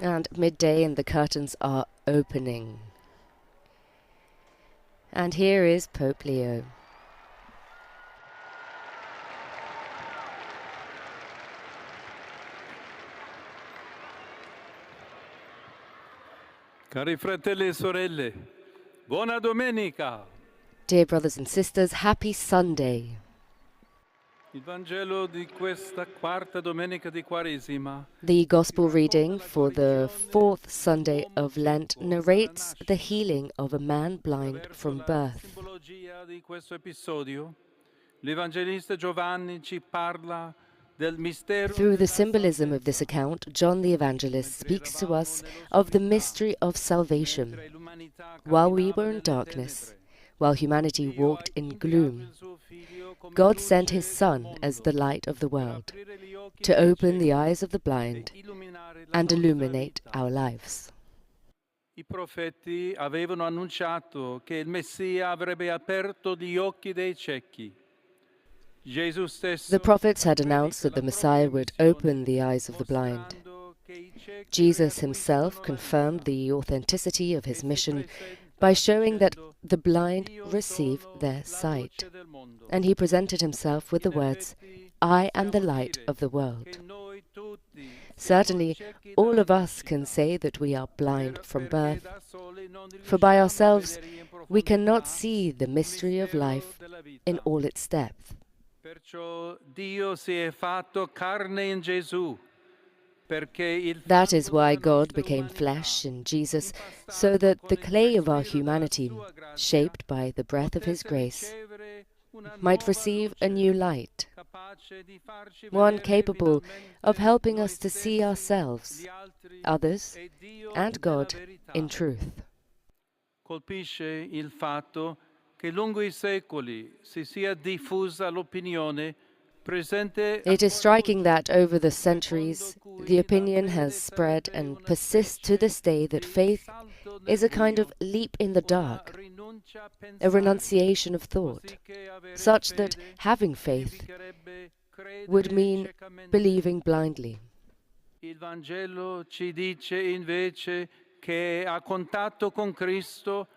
And midday and the curtains are opening. And here is Pope Leo. Cari fratelli e sorelle, buona domenica! Dear brothers and sisters, happy Sunday. Il Vangelo di questa quarta domenica di Quaresima. The Gospel reading for the fourth Sunday of Lent narrates the healing of a man blind from birth. Simbologia di questo episodio, l'Evangelista Giovanni ci parla del mistero. Through the symbolism of this account, John the Evangelist speaks to us of the mystery of salvation. While we were in darkness, while humanity walked in gloom, God sent his Son as the light of the world, to open the eyes of the blind and illuminate our lives. I profeti avevano annunciato che il Messia avrebbe aperto gli occhi dei ciechi. The prophets had announced that the Messiah would open the eyes of the blind. Jesus himself confirmed the authenticity of his mission by showing that the blind receive their sight. And he presented himself with the words, "I am the light of the world." Certainly, all of us can say that we are blind from birth, for by ourselves we cannot see the mystery of life in all its depth. Perciò Dio si è fatto carne in Gesù. That is why God became flesh in Jesus, so that the clay of our humanity, shaped by the breath of his grace, might receive a new light, one capable of helping us to see ourselves, others, and God in truth. Colpisce il fatto che lungo I secoli si sia diffusa l'opinione. It is striking that over the centuries, the opinion has spread and persists to this day that faith is a kind of leap in the dark, a renunciation of thought, such that having faith would mean believing blindly. Il Vangelo ci dice invece che a contatto con Cristo.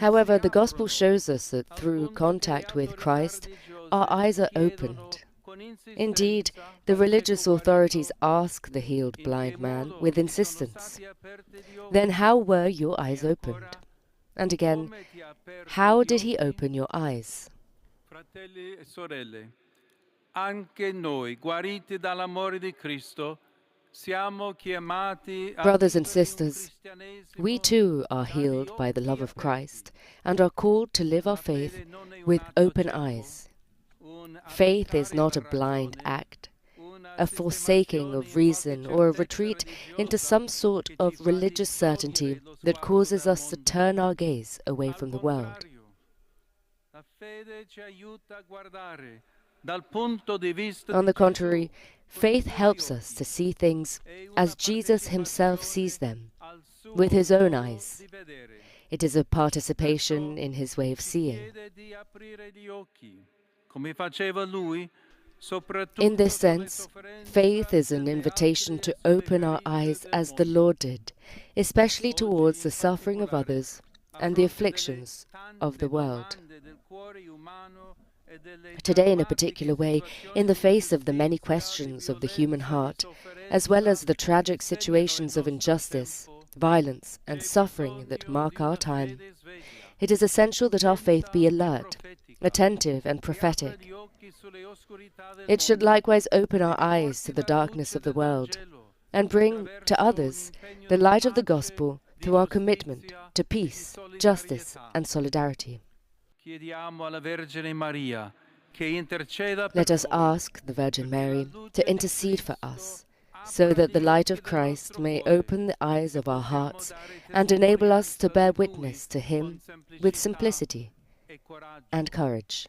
However, the Gospel shows us that through contact with Christ, our eyes are opened. Indeed, the religious authorities ask the healed blind man with insistence, "Then how were your eyes opened?" And again, "How did he open your eyes?" Fratelli e sorelle, anche noi, guariti dall'amore di Cristo, brothers and sisters, we too are healed by the love of Christ and are called to live our faith with open eyes. Faith is not a blind act, a forsaking of reason or a retreat into some sort of religious certainty that causes us to turn our gaze away from the world. On the contrary, faith helps us to see things as Jesus himself sees them, with his own eyes. It is a participation in his way of seeing. In this sense, faith is an invitation to open our eyes as the Lord did, especially towards the suffering of others and the afflictions of the world. Today, in a particular way, in the face of the many questions of the human heart, as well as the tragic situations of injustice, violence, and suffering that mark our time, it is essential that our faith be alert, attentive, and prophetic. It should likewise open our eyes to the darkness of the world and bring to others the light of the gospel through our commitment to peace, justice, and solidarity. Let us ask the Virgin Mary to intercede for us, so that the light of Christ may open the eyes of our hearts and enable us to bear witness to him with simplicity and courage.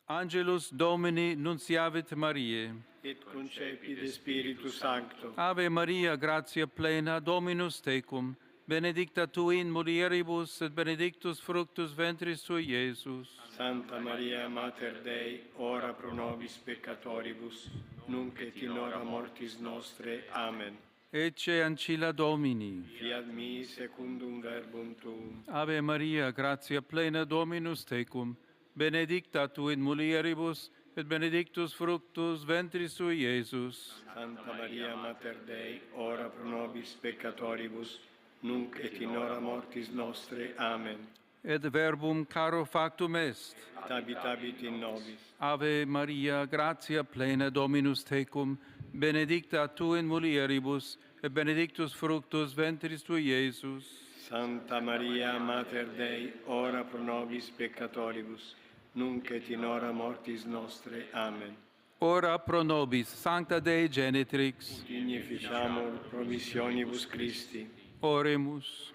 Angelus Domini nunciavit Mariae. Et concepit de Spiritu Sancto. Ave Maria, gratia plena, Dominus tecum, benedicta tu in mulieribus, et benedictus fructus ventris tui, Iesus. Santa Maria, Mater Dei, ora pro nobis peccatoribus, nunc et in hora mortis nostre. Amen. Ecce ancilla Domini. Fiat mi secundum verbum tuum. Ave Maria, gratia plena Dominus tecum, benedicta tu in mulieribus, et benedictus fructus ventris tui, Iesus. Santa Maria, Mater Dei, ora pro nobis peccatoribus, nunc et in hora mortis nostre. Amen. Et verbum caro factum est. Et habitabit in nobis. Ave Maria, gratia plena Dominus tecum, benedicta tu in mulieribus, et benedictus fructus ventris tui, Iesus. Santa Maria, Mater Dei, ora pro nobis peccatoribus, nunc et in hora mortis nostre. Amen. Ora pro nobis, Sancta Dei Genitrix. Dignificiamur promissionibus Christi. Oremus.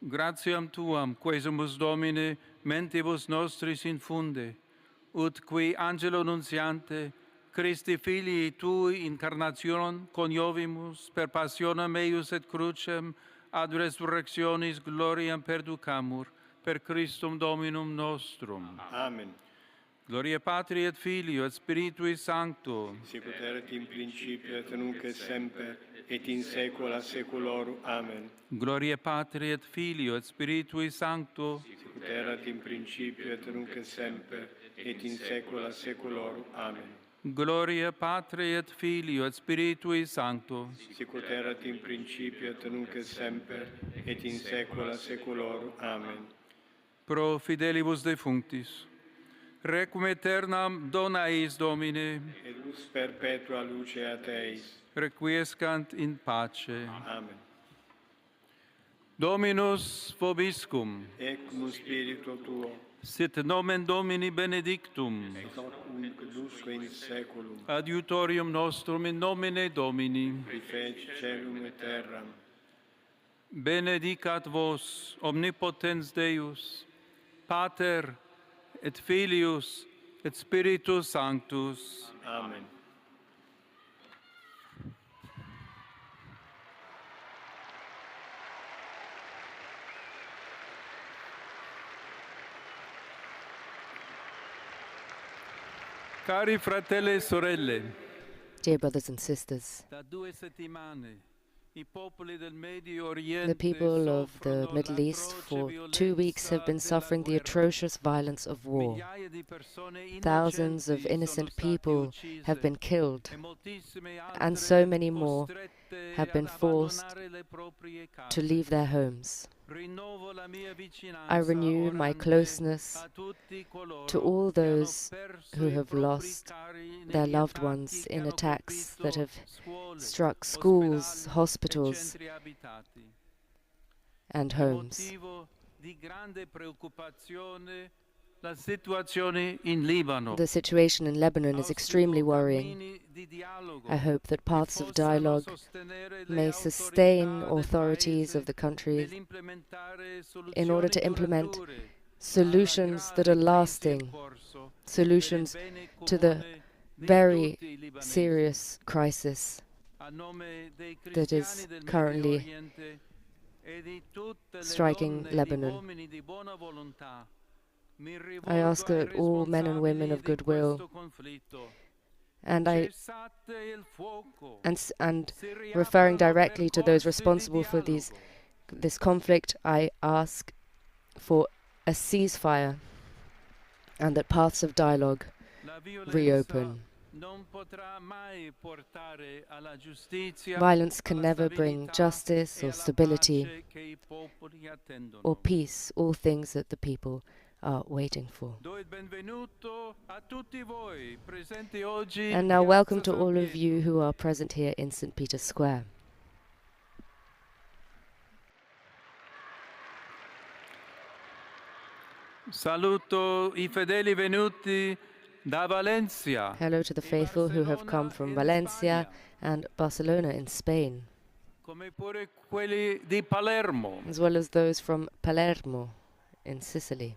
Gratiam tuam, quesumus Domine, mentibus nostris infunde, ut qui angelo nuntiante, Christi filii tui incarnationem coniovimus per passionem eius et crucem ad resurrectionis gloriam perducamur, per Christum Dominum nostrum. Amen. Gloria Patri et Filio et Spiritui Sancto. Sicut erat in principio et nunc et semper et in saecula saeculorum. Amen. Gloria Patri et Filio et Spiritui Sancto. Sicut erat in principio et nunc et semper et in saecula saeculorum. Amen. Gloria Patri et Filio et Spiritui Sancto. Sicut erat in principio et nunc et semper et in saecula saeculorum. Amen. Pro fidelibus defunctis. Requiem aeternam dona eis Domine. Et lux perpetua luceat eis. Requiescant in pace. Amen. Dominus vobiscum. Et cum spiritu tuo. Sit nomen Domini benedictum. Et hoc nunc dusque in saeculum. Adiutorium nostrum in nomine Domini. Qui feci caelum et terram. Benedicat vos, omnipotens Deus, Pater et Filius et Spiritus Sanctus. Amen. Cari fratelli e sorelle, Dear brothers and sisters, da 2 settimane i popoli del Medio the Oriente people of the soffrono Middle East l'atroce for 2 violenza weeks have been della suffering the guerra. atrocious violence of war. Migliaia di persone Thousands of innocenti innocent sono state people uccise have been killed, e moltissime and altre so many more costrette have been ad forced abbandonare le proprie case. to leave their homes. Rinnovo la mia vicinanza I renew my orante closness a tutti coloro to all che hanno those perso who i have propri lost cari their negli loved attacchi ones che in hanno attacks colpito that have scuole, struck schools, ospedali e hospitals, centri abitati. and È homes. motivo di grande preoccupazione la situazione in Libano. The situation in Lebanon is extremely Auspico worrying. cammini di dialogo I hope that che paths of possano dialogue sostenere le may autorità sustain del authorities paese of the country nell'implementare in order to soluzioni implement durature solutions that are alla grave crisi in lasting, corso solutions per il bene to the comune di very tutti i libanesi. serious crisis A nome dei that is cristiani del Medio currently Oriente e di tutte le striking donne e gli Lebanon. uomini di buona volontà, mi I rivolgo ask ai that all men and women responsabili of di goodwill questo conflitto. and Cessate il fuoco. and Si referring riaprano directly to those percorsi di responsible for dialogo. this conflict, I ask for a ceasefire and that paths of dialogue La violenza reopen. non potrà mai portare alla giustizia, Violence can alla never bring stabilità justice e or alla stability pace che i popoli attendono. or peace, all things that the people are waiting for. Do il benvenuto a tutti voi presenti oggi And in now welcome Piazza to all San of you Pietro. who are present here in St. Peter's Square. Saluto i fedeli venuti da Valencia. Hello to the faithful who have come from Valencia and Barcelona in Spain, Come pure quelli di Palermo. as well as those from Palermo in Sicily.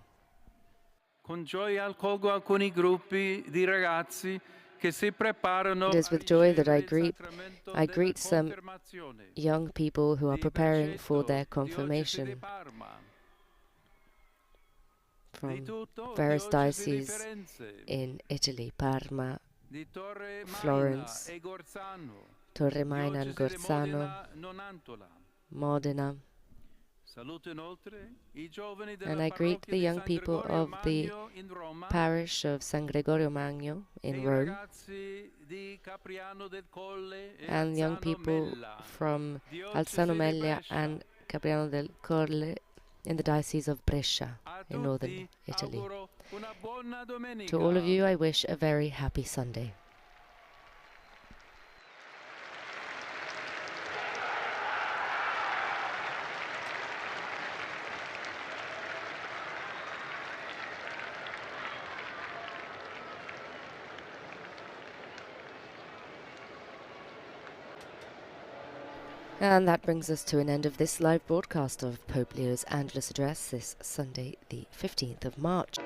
Con gioia accolgo alcuni gruppi di ragazzi che si preparano It is a with joy that I ricevere il greet sacramento I della greet some confermazione young people who are di preparing for their Bercetto, diocesi di confirmation Parma, from Tutto, various diocesi di dioceses Firenze, in Italy, Parma, di Torre Maina Florence, e Gorzano, Torre Maina and diocesi di Gorzano, Modena, Nonantola. Modena. Saluto inoltre i giovani And della I greet parrocchia the di young San people Gregorio of the Magno in Roma parish of San Gregorio Magno e in i Rome, ragazzi di Capriano del Colle e and young Alzano people Mella, from Alzano diocesi di Meglia Brescia. and Capriano del Corle in the Diocese of Brescia A in northern tutti Italy. auguro una buona domenica. To all of you, I wish a very happy Sunday. And that brings us to an end of this live broadcast of Pope Leo's Angelus address this Sunday, the 15th of March.